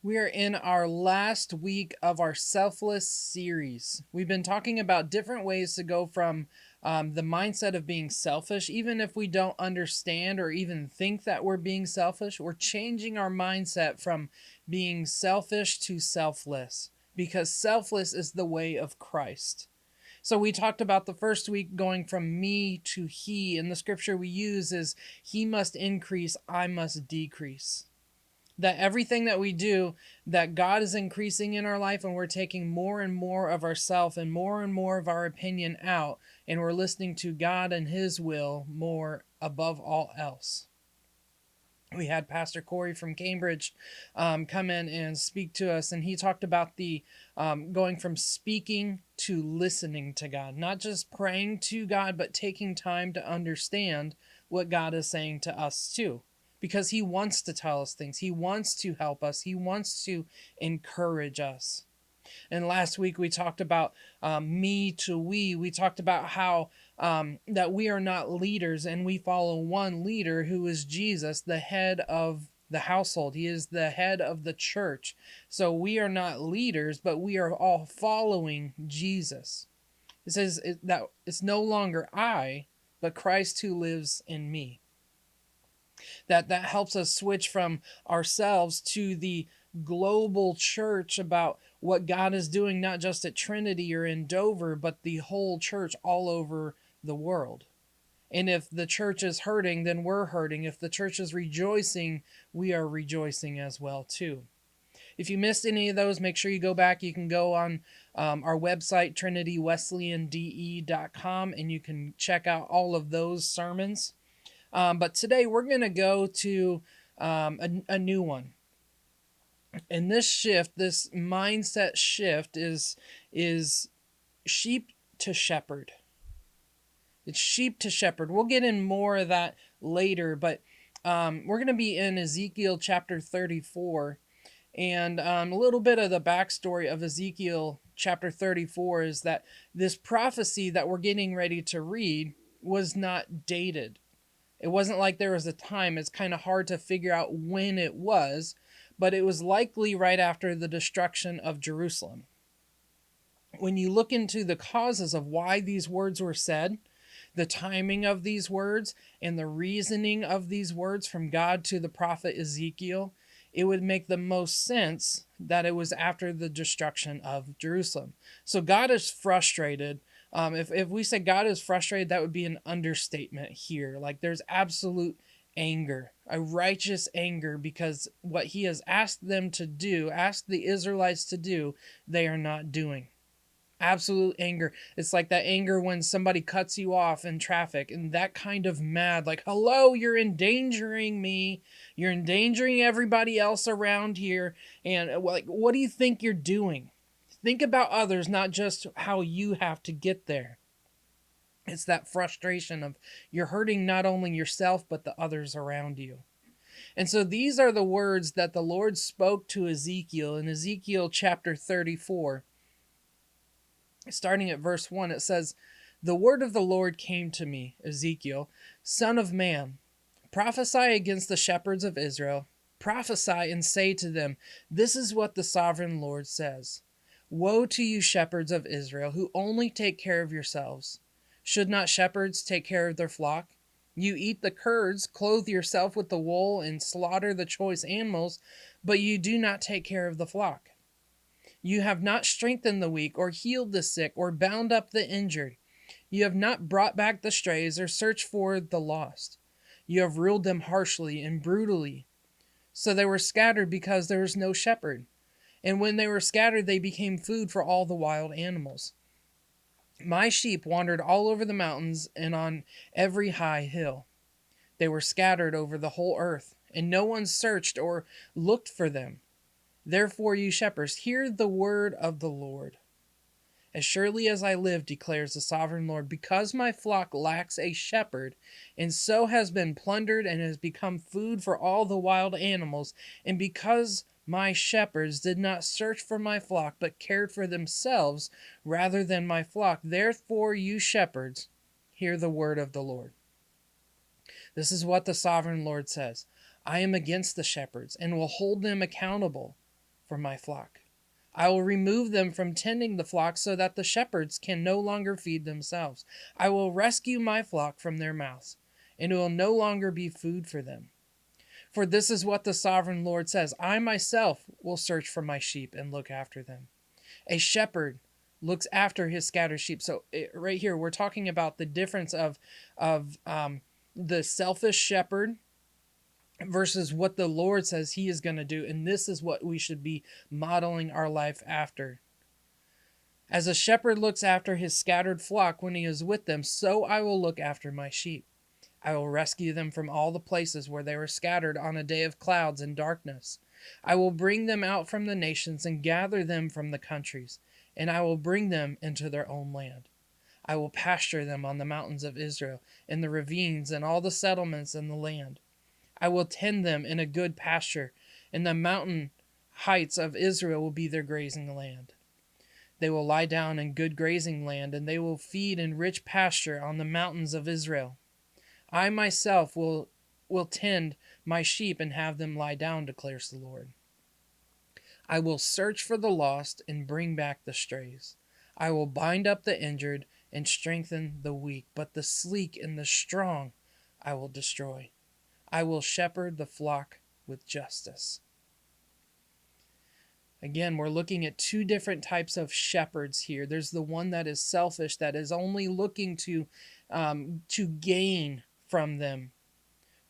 We are in our last week of our selfless series. We've been talking about different ways to go from the mindset of being selfish, even if we don't understand or even think that we're being selfish. We're changing our mindset from being selfish to selfless because selfless is the way of Christ. So we talked about the first week going from me to he, and the scripture we use is he must increase, I must decrease. That everything that we do, that God is increasing in our life, and we're taking more and more of ourself and more of our opinion out, and we're listening to God and his will more above all else. We had Pastor Corey from Cambridge come in and speak to us, and he talked about the going from speaking to listening to God, not just praying to God, but taking time to understand what God is saying to us too, because he wants to tell us things, he wants to help us, he wants to encourage us. And last week we talked about me to we. We talked about how that we are not leaders and we follow one leader who is Jesus, the head of the household. He is the head of the church. So we are not leaders, but we are all following Jesus. It says that it's no longer I, but Christ who lives in me. That helps us switch from ourselves to the global church about what God is doing, not just at Trinity or in Dover, but the whole church all over the world. And if the church is hurting, then we're hurting. If the church is rejoicing, we are rejoicing as well too. If you missed any of those, make sure you go back. You can go on our website, trinitywesleyande.com, and you can check out all of those sermons. But today we're going to go to a new one. And this shift, this mindset shift is sheep to shepherd. It's sheep to shepherd. We'll get in more of that later, but we're going to be in Ezekiel chapter 34. And a little bit of the backstory of Ezekiel chapter 34 is that this prophecy that we're getting ready to read was not dated. It wasn't like there was a time. It's kind of hard to figure out when it was, but it was likely right after the destruction of Jerusalem. When you look into the causes of why these words were said, the timing of these words, and the reasoning of these words from God to the prophet Ezekiel, it would make the most sense that it was after the destruction of Jerusalem. So God is frustrated. If we say God is frustrated, that would be an understatement here. Like there's absolute anger, a righteous anger, because what he has asked them to do, asked the Israelites to do, they are not doing. Absolute anger. It's like that anger when somebody cuts you off in traffic, and that kind of mad, like, hello, you're endangering me, you're endangering everybody else around here, and like, what do you think you're doing? Think about others, not just how you have to get there. It's that frustration of you're hurting not only yourself but the others around you. And so these are the words that the Lord spoke to Ezekiel in Ezekiel chapter 34. Starting at verse 1, it says, "The word of the Lord came to me, Ezekiel, son of man, prophesy against the shepherds of Israel. Prophesy and say to them, this is what the sovereign Lord says. Woe to you, shepherds of Israel, who only take care of yourselves. Should not shepherds take care of their flock? You eat the curds, clothe yourself with the wool, and slaughter the choice animals, but you do not take care of the flock. You have not strengthened the weak, or healed the sick, or bound up the injured. You have not brought back the strays, or searched for the lost. You have ruled them harshly and brutally. So they were scattered because there was no shepherd. And when they were scattered, they became food for all the wild animals. My sheep wandered all over the mountains and on every high hill. They were scattered over the whole earth, and no one searched or looked for them. Therefore, you shepherds, hear the word of the Lord. As surely as I live, declares the sovereign Lord, because my flock lacks a shepherd, and so has been plundered and has become food for all the wild animals, and because my shepherds did not search for my flock, but cared for themselves rather than my flock, therefore, you shepherds, hear the word of the Lord. This is what the sovereign Lord says. I am against the shepherds and will hold them accountable. from my flock. I will remove them from tending the flock so that the shepherds can no longer feed themselves. I will rescue my flock from their mouths, and it will no longer be food for them. For this is what the sovereign Lord says: I myself will search for my sheep and look after them. A shepherd looks after his scattered sheep. So right here, we're talking about the difference of the selfish shepherd versus what the Lord says he is going to do. And this is what we should be modeling our life after. As a shepherd looks after his scattered flock when he is with them, so I will look after my sheep. I will rescue them from all the places where they were scattered on a day of clouds and darkness. I will bring them out from the nations and gather them from the countries, and I will bring them into their own land. I will pasture them on the mountains of Israel, in the ravines and all the settlements in the land. I will tend them in a good pasture, and the mountain heights of Israel will be their grazing land. They will lie down in good grazing land, and they will feed in rich pasture on the mountains of Israel. I myself will tend my sheep and have them lie down, declares the Lord. I will search for the lost and bring back the strays. I will bind up the injured and strengthen the weak, but the sleek and the strong I will destroy. I will shepherd the flock with justice. Again, we're looking at two different types of shepherds here. There's the one that is selfish, that is only looking to gain from them,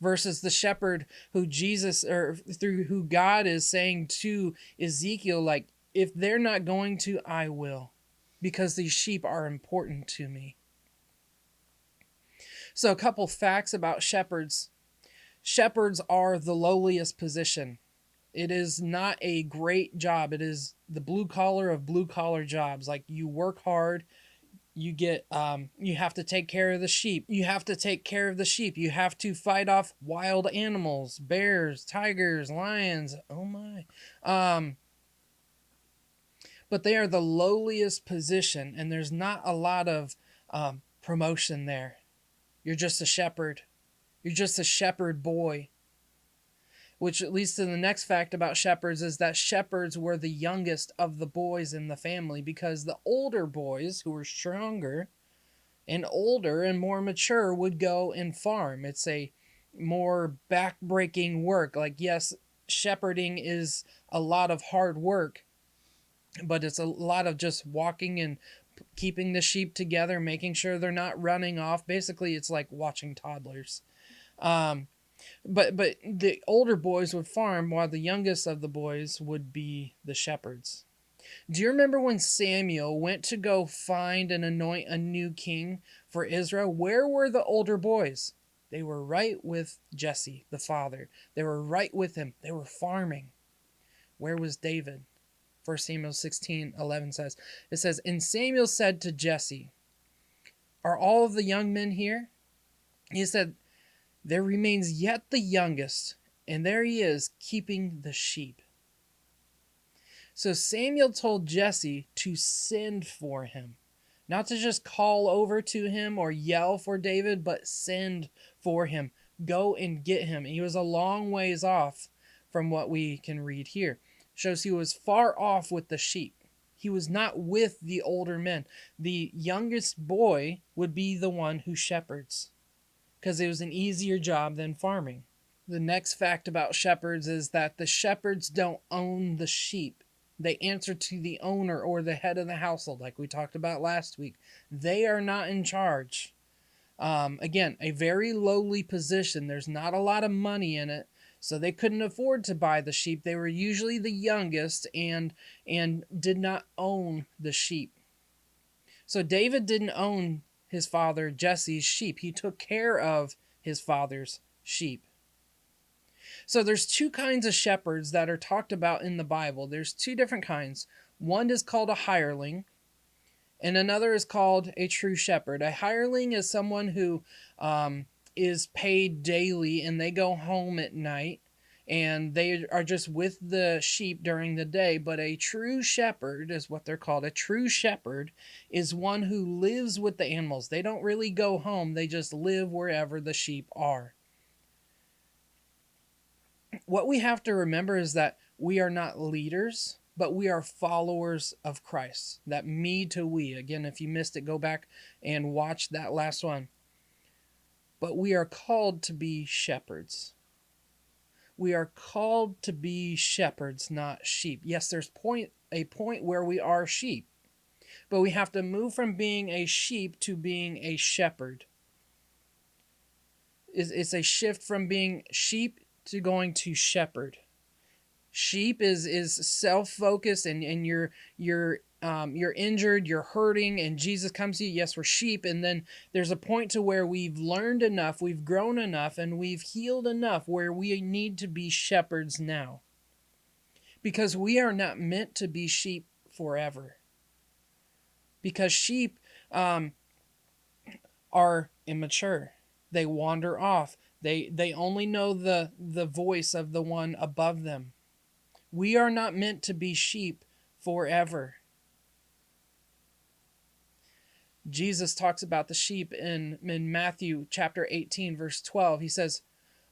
versus the shepherd who who God is saying to Ezekiel, like, if they're not going to, I will, because these sheep are important to me. So a couple facts about shepherds. Shepherds are the lowliest position. It is not a great job. It is the blue collar of blue collar jobs. Like, you work hard, you get you have to take care of the sheep. You have to fight off wild animals, bears, tigers, lions. Oh my. But they are the lowliest position, and there's not a lot of promotion there. You're just a shepherd. You're just a shepherd boy. Which leads to the next fact about shepherds, is that shepherds were the youngest of the boys in the family, because the older boys, who were stronger and older and more mature, would go and farm. It's a more back-breaking work. Like, yes, shepherding is a lot of hard work, but it's a lot of just walking and keeping the sheep together, making sure they're not running off. Basically, it's like watching toddlers. But the older boys would farm, while the youngest of the boys would be the shepherds. Do you remember when Samuel went to go find and anoint a new king for Israel? Where were the older boys? They were right with Jesse, the father. They were right with him. They were farming. Where was David? 1 Samuel 16:11 says, it says, and Samuel said to Jesse, are all of the young men here? He said, there remains yet the youngest, and there he is, keeping the sheep. So Samuel told Jesse to send for him. Not to just call over to him or yell for David, but send for him. Go and get him. He was a long ways off from what we can read here. Shows he was far off with the sheep. He was not with the older men. The youngest boy would be the one who shepherds, because it was an easier job than farming. The next fact about shepherds is that the shepherds don't own the sheep. They answer to the owner or the head of the household, like we talked about last week. They are not in charge. Again, a very lowly position. There's not a lot of money in it, so they couldn't afford to buy the sheep. They were usually the youngest and did not own the sheep. So David didn't own his father Jesse's sheep. He took care of his father's sheep. So there's two kinds of shepherds that are talked about in the Bible. There's two different kinds. One is called a hireling, and another is called a true shepherd. A hireling is someone who is paid daily, and they go home at night, and they are just with the sheep during the day. But a true shepherd is what they're called. A true shepherd is one who lives with the animals. They don't really go home. They just live wherever the sheep are. What we have to remember is that We are not leaders, but we are followers of Christ. That me to we. Again, if you missed it, go back and watch that last one. But we are called to be shepherds. We are called to be shepherds, not sheep. Yes, there's a point where we are sheep, but we have to move from being a sheep to being a shepherd. It's a shift from being sheep to going to shepherd. Sheep is self-focused, and you're injured, you're hurting, and Jesus comes to you. Yes, we're sheep, and then there's a point to where we've learned enough, we've grown enough, and we've healed enough where we need to be shepherds now. Because we are not meant to be sheep forever. Because sheep are immature. They wander off. They only know the voice of the one above them. We are not meant to be sheep forever. Jesus talks about the sheep in Matthew chapter 18, verse 12. He says,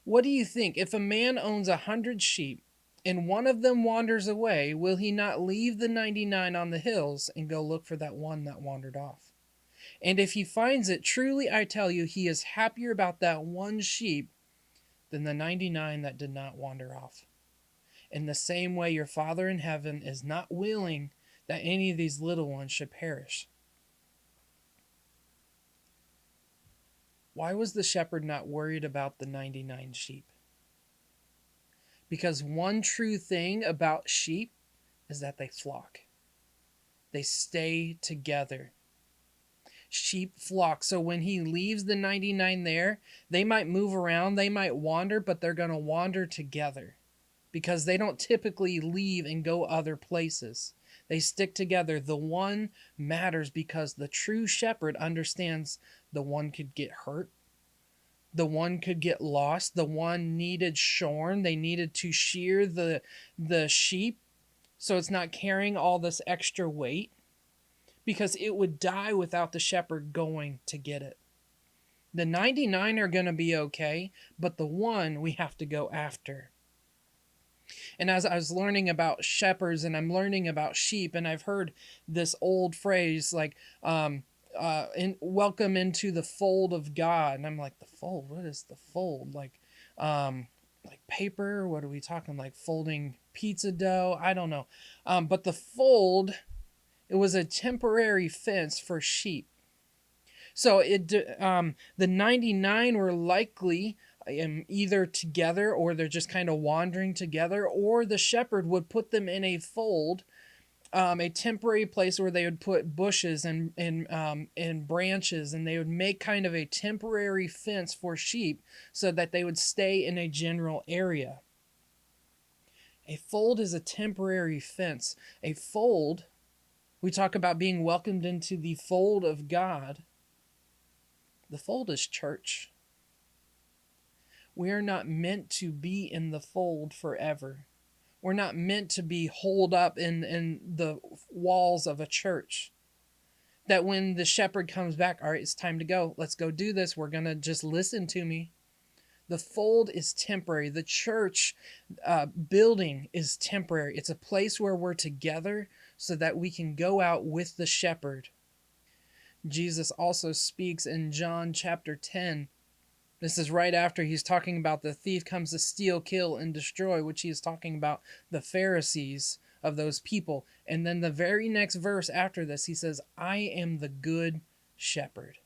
"What do you think? If a man owns 100 sheep, and one of them wanders away, will he not leave the 99 on the hills and go look for that one that wandered off? And if he finds it, truly I tell you, he is happier about that one sheep than the 99 that did not wander off. In the same way, your Father in heaven is not willing that any of these little ones should perish." Why was the shepherd not worried about the 99 sheep? Because one true thing about sheep is that they flock. They stay together. Sheep flock. So when he leaves the 99 there, they might move around, they might wander, but they're going to wander together because they don't typically leave and go other places. They stick together. The one matters because the true shepherd understands the one could get hurt. The one could get lost. The one needed shorn. They needed to shear the sheep so it's not carrying all this extra weight, because it would die without the shepherd going to get it. The 99 are going to be okay, but the one we have to go after. And as I was learning about shepherds and I'm learning about sheep, and I've heard this old phrase like, welcome into the fold of God. And I'm like, the fold? What is the fold? Like paper? What are we talking? Like folding pizza dough? I don't know. But the fold, it was a temporary fence for sheep. So the 99 were likely either together, or they're just kind of wandering together, or the shepherd would put them in a fold, a temporary place where they would put bushes and branches, and they would make kind of a temporary fence for sheep so that they would stay in a general area. A fold is a temporary fence. A fold, we talk about being welcomed into the fold of God. The fold is church. We are not meant to be in the fold forever. We're not meant to be holed up in the walls of a church. That when the shepherd comes back, all right, it's time to go. Let's go do this. We're going to just listen to me. The fold is temporary. The church building is temporary. It's a place where we're together so that we can go out with the shepherd. Jesus also speaks in John chapter 10. This is right after he's talking about the thief comes to steal, kill, and destroy, which he is talking about the Pharisees of those people. And then the very next verse after this, he says, I am the good shepherd.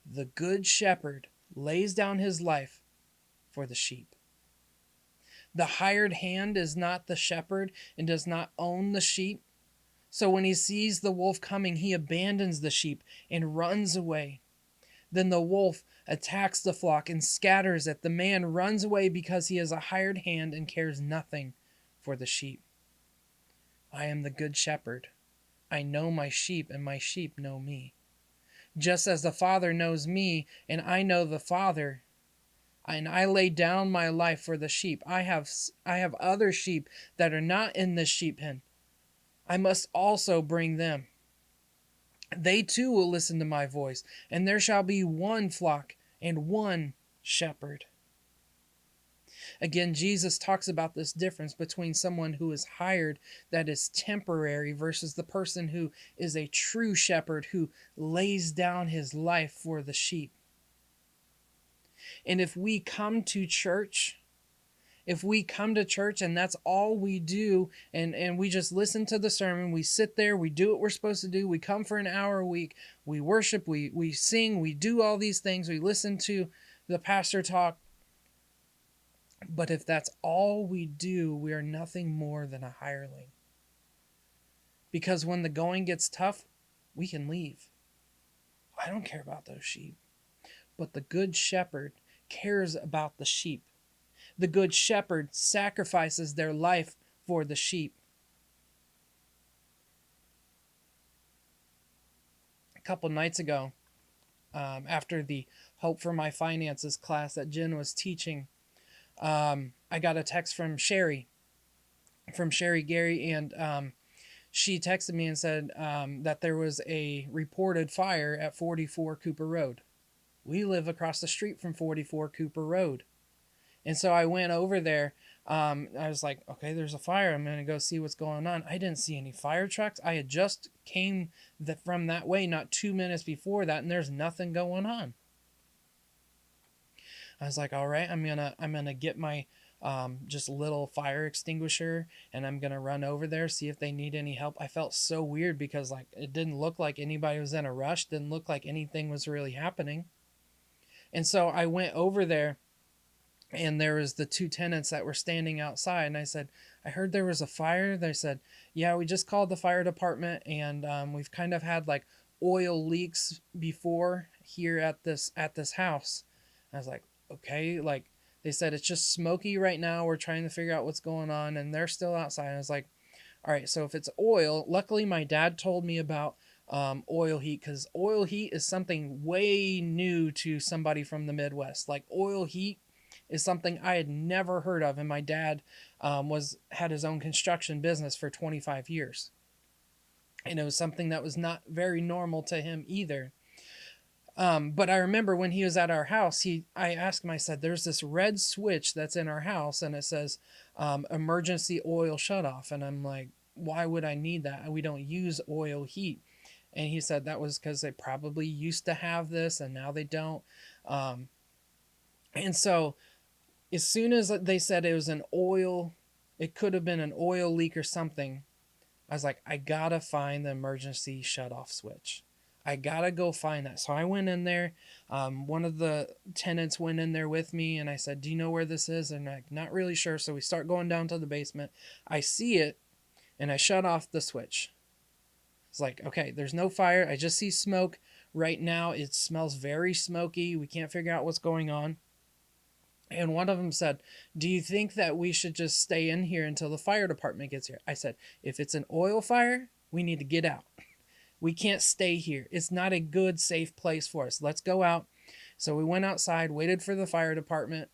The good shepherd lays down his life for the sheep. The hired hand is not the shepherd and does not own the sheep. So when he sees the wolf coming, he abandons the sheep and runs away. Then the wolf attacks the flock and scatters it. The man runs away because he is a hired hand and cares nothing for the sheep. I am the good shepherd. I know my sheep, and my sheep know me. Just as the Father knows me, and I know the Father, and I lay down my life for the sheep. I have other sheep that are not in this sheep pen. I must also bring them. They too will listen to my voice, and there shall be one flock and one shepherd. Again, Jesus talks about this difference between someone who is hired, that is temporary, versus the person who is a true shepherd who lays down his life for the sheep. And if we come to church and that's all we do, and we just listen to the sermon, we sit there, we do what we're supposed to do, we come for an hour a week, we worship, we sing, we do all these things, we listen to the pastor talk, but if that's all we do, we are nothing more than a hireling. Because when the going gets tough, we can leave. I don't care about those sheep. But the good shepherd cares about the sheep. The good shepherd sacrifices their life for the sheep. A couple nights ago, after the Hope for My Finances class that Jen was teaching, I got a text from Sherry Gary, and she texted me and said that there was a reported fire at 44 Cooper Road. We live across the street from 44 Cooper Road. And so I went over there. I was like, okay, there's a fire. I'm going to go see what's going on. I didn't see any fire trucks. I had just came from that way not 2 minutes before that, and there's nothing going on. I was like, all right, I'm gonna get my just little fire extinguisher, and I'm gonna run over there, see if they need any help. I felt so weird because like it didn't look like anybody was in a rush, didn't look like anything was really happening. And so I went over there, and there was the two tenants that were standing outside, and I said, I heard there was a fire. They said, yeah, we just called the fire department, and we've kind of had like oil leaks before here at this house. I was like, okay, like they said it's just smoky right now, we're trying to figure out what's going on, and they're still outside. I was like, all right, so if it's oil, luckily my dad told me about oil heat, because oil heat is something way new to somebody from the Midwest. Like oil heat is something I had never heard of, and my dad had his own construction business for 25 years, and it was something that was not very normal to him either. But I remember when he was at our house, I asked him, I said, there's this red switch that's in our house, and it says emergency oil shutoff. And I'm like, why would I need that? We don't use oil heat. And he said that was because they probably used to have this and now they don't. And so as soon as they said it was it could have been an oil leak or something, I was like, I gotta find the emergency shutoff switch. I gotta go find that. So I went in there. One of the tenants went in there with me, and I said, do you know where this is? And I'm like, not really sure. So we start going down to the basement. I see it, and I shut off the switch. It's like, okay, there's no fire. I just see smoke. Right now, it smells very smoky. We can't figure out what's going on. And one of them said, do you think that we should just stay in here until the fire department gets here? I said, if it's an oil fire, we need to get out. We can't stay here. It's not a good, safe place for us. Let's go out. So we went outside, waited for the fire department.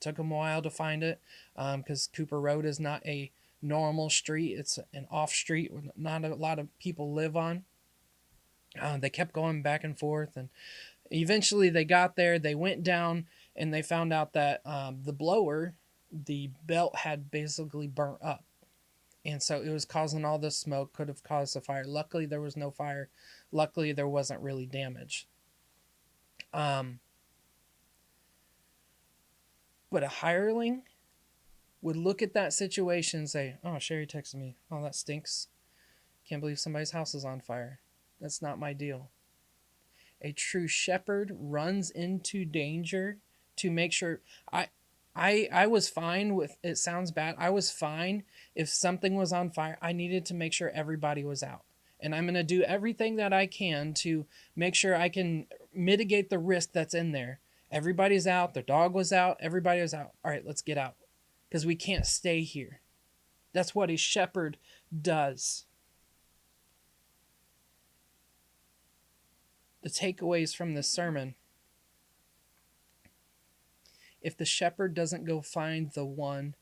Took them a while to find it because Cooper Road is not a normal street. It's an off street where not a lot of people live on. They kept going back and forth, and eventually they got there. They went down, and they found out that the belt had basically burnt up. And so it was causing all this smoke, could have caused a fire. Luckily, there was no fire. Luckily, there wasn't really damage. But a hireling would look at that situation and say, oh, Sherry texted me. Oh, that stinks. Can't believe somebody's house is on fire. That's not my deal. A true shepherd runs into danger to make sure... I was fine with, it sounds bad, I was fine if something was on fire. I needed to make sure everybody was out. And I'm going to do everything that I can to make sure I can mitigate the risk that's in there. Everybody's out, the dog was out, everybody was out. All right, let's get out. Because we can't stay here. That's what a shepherd does. The takeaways from this sermon: if the shepherd doesn't go find the one,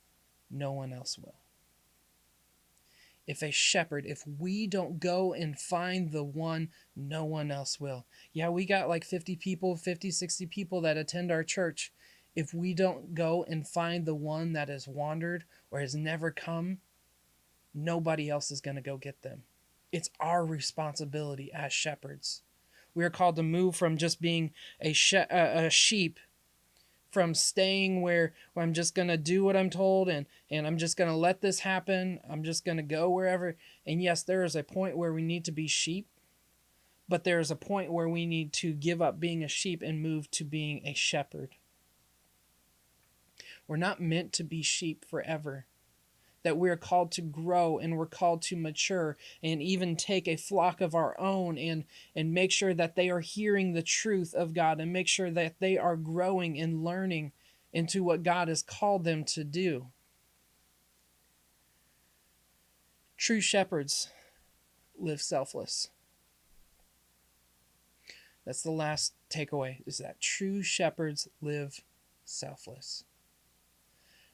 no one else will. If we don't go and find the one, no one else will. Yeah, we got like 50, 60 people that attend our church. if we don't go and find the one that has wandered or has never come, nobody else is going to go get them. It's our responsibility as shepherds. We are called to move from just being a sheep, from staying where I'm just going to do what I'm told and I'm just going to let this happen. I'm just going to go wherever. And yes, there is a point where we need to be sheep, but there is a point where we need to give up being a sheep and move to being a shepherd. We're not meant to be sheep forever. That we're called to grow and we're called to mature and even take a flock of our own and make sure that they are hearing the truth of God and make sure that they are growing and learning into what God has called them to do. True shepherds live selfless. That's the last takeaway, is that true shepherds live selfless.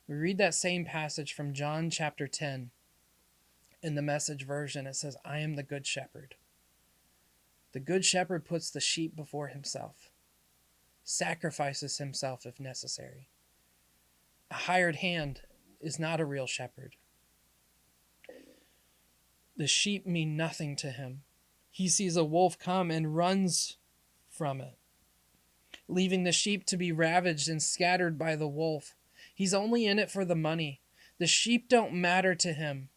We read that same passage from John chapter 10. In the Message version, it says, I am the good shepherd. The good shepherd puts the sheep before himself, sacrifices himself if necessary. A hired hand is not a real shepherd. The sheep mean nothing to him. He sees a wolf come and runs from it, leaving the sheep to be ravaged and scattered by the wolf. He's only in it for the money. The sheep don't matter to him.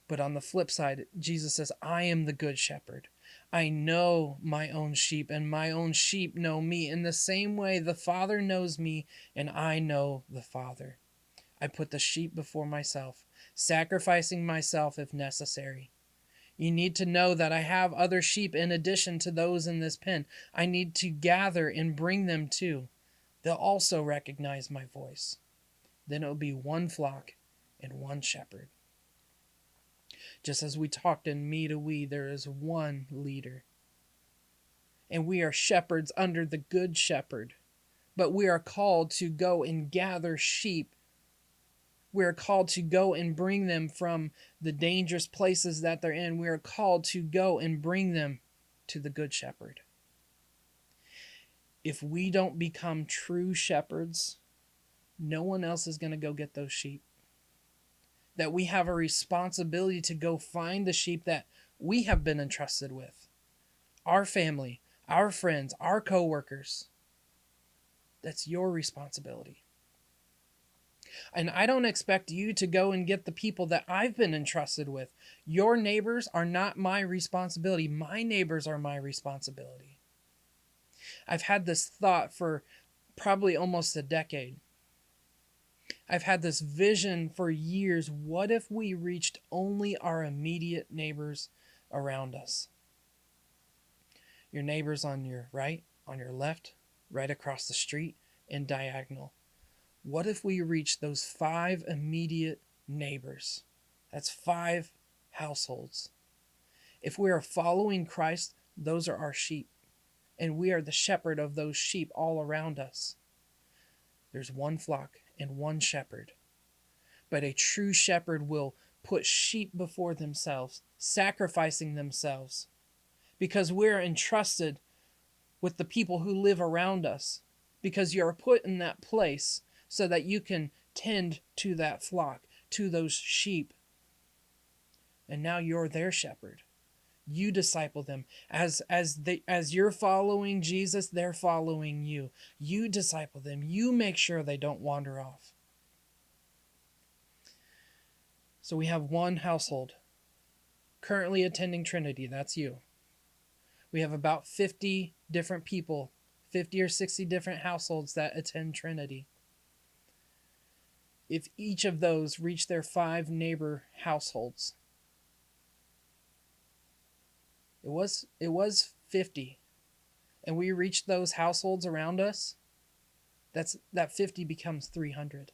But on the flip side, Jesus says, I am the good shepherd. I know my own sheep, and my own sheep know me. In the same way, the Father knows me, and I know the Father. I put the sheep before myself, sacrificing myself if necessary. You need to know that I have other sheep in addition to those in this pen. I need to gather and bring them too. They'll also recognize my voice. Then it will be one flock and one shepherd. Just as we talked in Me to We, there is one leader. And we are shepherds under the good shepherd. But we are called to go and gather sheep. We are called to go and bring them from the dangerous places that they're in. We are called to go and bring them to the good shepherd. If we don't become true shepherds, no one else is going to go get those sheep. That we have a responsibility to go find the sheep that we have been entrusted with. Our family, our friends, our co-workers. That's your responsibility. And I don't expect you to go and get the people that I've been entrusted with. Your neighbors are not my responsibility. My neighbors are my responsibility. I've had this thought for probably almost a decade. I've had this vision for years. What if we reached only our immediate neighbors around us? Your neighbors on your right, on your left, right across the street, and diagonal. What if we reached those 5 immediate neighbors? That's 5 households. If we are following Christ, those are our sheep. And we are the shepherd of those sheep all around us. There's one flock and one shepherd. But a true shepherd will put sheep before themselves, sacrificing themselves, because we're entrusted with the people who live around us, because you're put in that place so that you can tend to that flock, to those sheep. And now you're their shepherd. You disciple them. As you're following Jesus, they're following you. You disciple them. You make sure they don't wander off. So we have one household currently attending Trinity. That's you. We have about 50 different people, 50 or 60 different households that attend Trinity. If each of those reach their 5 neighbor households, it was 50, and we reached those households around us, that 50 becomes 300.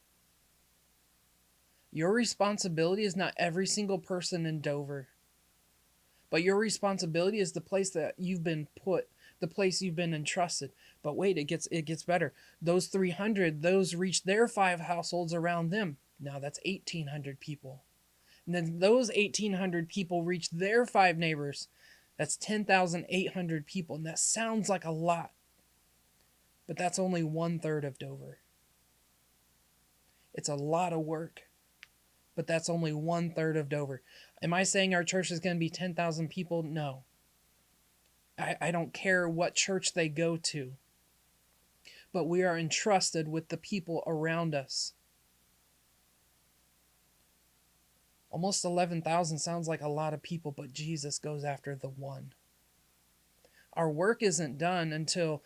Your responsibility is not every single person in Dover, but your responsibility is the place that you've been put, the place you've been entrusted. But wait, it gets better. Those 300, those reach their 5 households around them. Now that's 1,800 people. And then those 1,800 people reach their 5 neighbors. That's 10,800 people. And that sounds like a lot. But that's only 1/3 of Dover. It's a lot of work, but that's only 1/3 of Dover. Am I saying our church is going to be 10,000 people? No. I don't care what church they go to, but we are entrusted with the people around us. Almost 11,000 sounds like a lot of people, but Jesus goes after the one. Our work isn't done until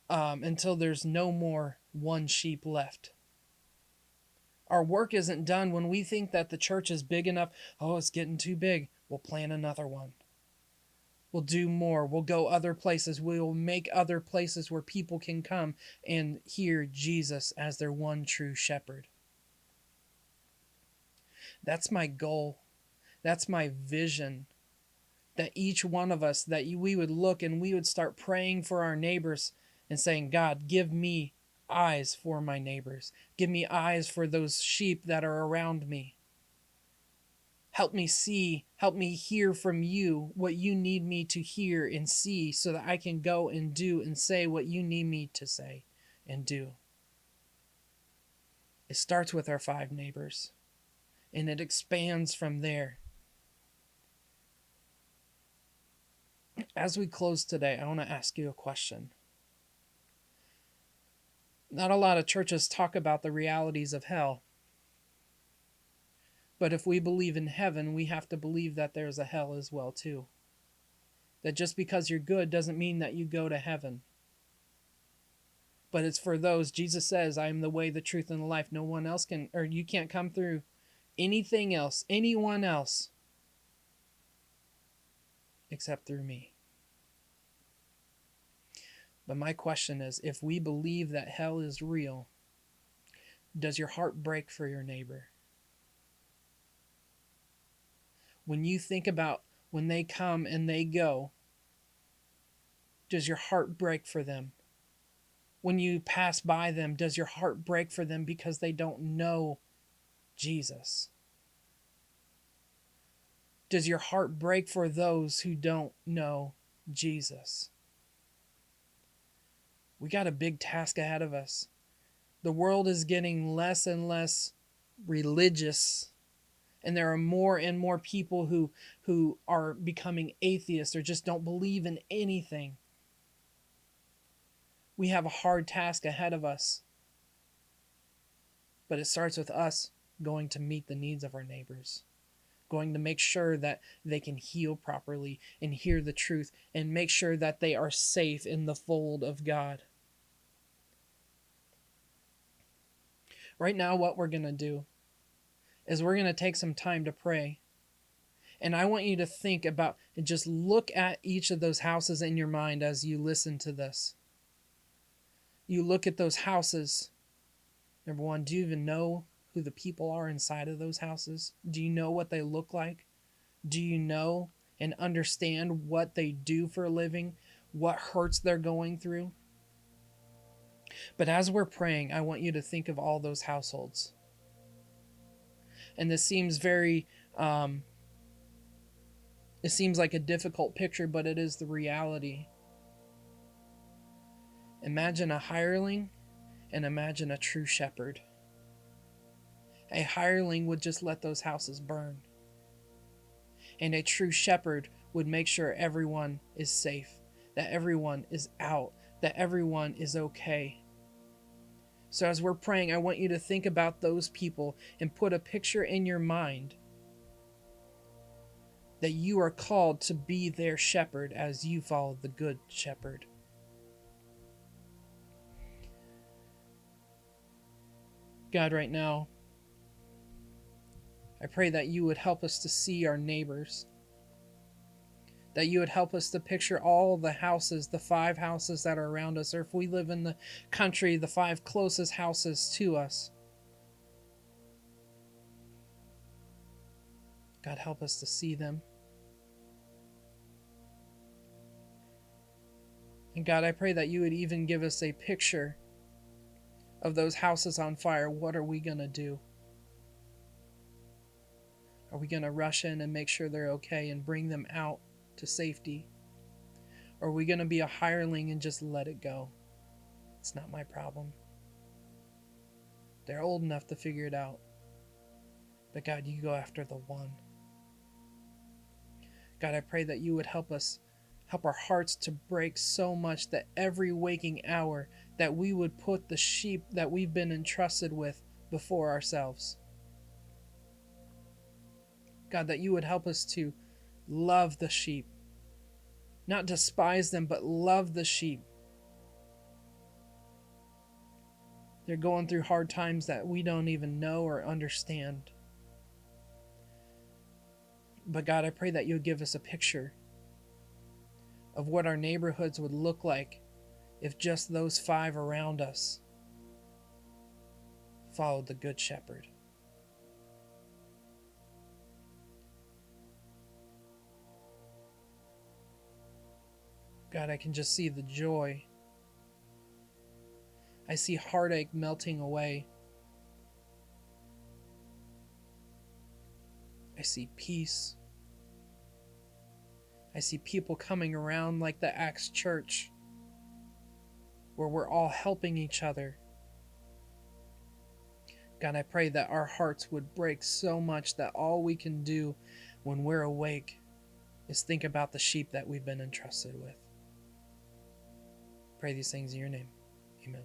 there's no more one sheep left. Our work isn't done when we think that the church is big enough. Oh, it's getting too big. We'll plant another one. We'll do more. We'll go other places. We'll make other places where people can come and hear Jesus as their one true shepherd. That's my goal. That's my vision. That each one of us, that we would look and we would start praying for our neighbors and saying, God, give me eyes for my neighbors. Give me eyes for those sheep that are around me. Help me see, help me hear from you what you need me to hear and see so that I can go and do and say what you need me to say and do. It starts with our 5 neighbors and it expands from there. As we close today, I want to ask you a question. Not a lot of churches talk about the realities of hell. But if we believe in heaven, we have to believe that there's a hell as well too. That just because you're good doesn't mean that you go to heaven. But it's for those, Jesus says, I am the way, the truth, and the life. No one else can, or you can't come through anything else, anyone else, except through me. But my question is, if we believe that hell is real, does your heart break for your neighbor? When you think about when they come and they go, does your heart break for them? When you pass by them, does your heart break for them because they don't know Jesus? Does your heart break for those who don't know Jesus? We got a big task ahead of us. The world is getting less and less religious, and there are more and more people who are becoming atheists or just don't believe in anything. We have a hard task ahead of us, but it starts with us going to meet the needs of our neighbors, going to make sure that they can heal properly and hear the truth and make sure that they are safe in the fold of God. Right now, what we're going to do is we're going to take some time to pray. And I want you to think about and just look at each of those houses in your mind as you listen to this. You look at those houses. Number one, do you even know who the people are inside of those houses? Do you know what they look like? Do you know and understand what they do for a living? What hurts they're going through? But as we're praying, I want you to think of all those households. And this seems very, it seems like a difficult picture, but it is the reality. Imagine a hireling and imagine a true shepherd. A hireling would just let those houses burn. And a true shepherd would make sure everyone is safe, that everyone is out, that everyone is okay. So as we're praying, I want you to think about those people and put a picture in your mind that you are called to be their shepherd as you follow the good shepherd. God, right now, I pray that you would help us to see our neighbors, that you would help us to picture all the houses, the 5 houses that are around us, or if we live in the country, the 5 closest houses to us. God, help us to see them. And God, I pray that you would even give us a picture of those houses on fire. What are we going to do? Are we going to rush in and make sure they're okay and bring them out to safety? Or are we going to be a hireling and just let it go? It's not my problem. They're old enough to figure it out. But God, you go after the one. God, I pray that you would help our hearts to break so much that every waking hour that we would put the sheep that we've been entrusted with before ourselves. God, that you would help us to love the sheep, not despise them, but love the sheep. They're going through hard times that we don't even know or understand. But God, I pray that you would give us a picture of what our neighborhoods would look like if just those 5 around us followed the Good Shepherd. God, I can just see the joy. I see heartache melting away. I see peace. I see people coming around like the Acts Church, where we're all helping each other. God, I pray that our hearts would break so much that all we can do when we're awake is think about the sheep that we've been entrusted with. Pray these things in your name. Amen.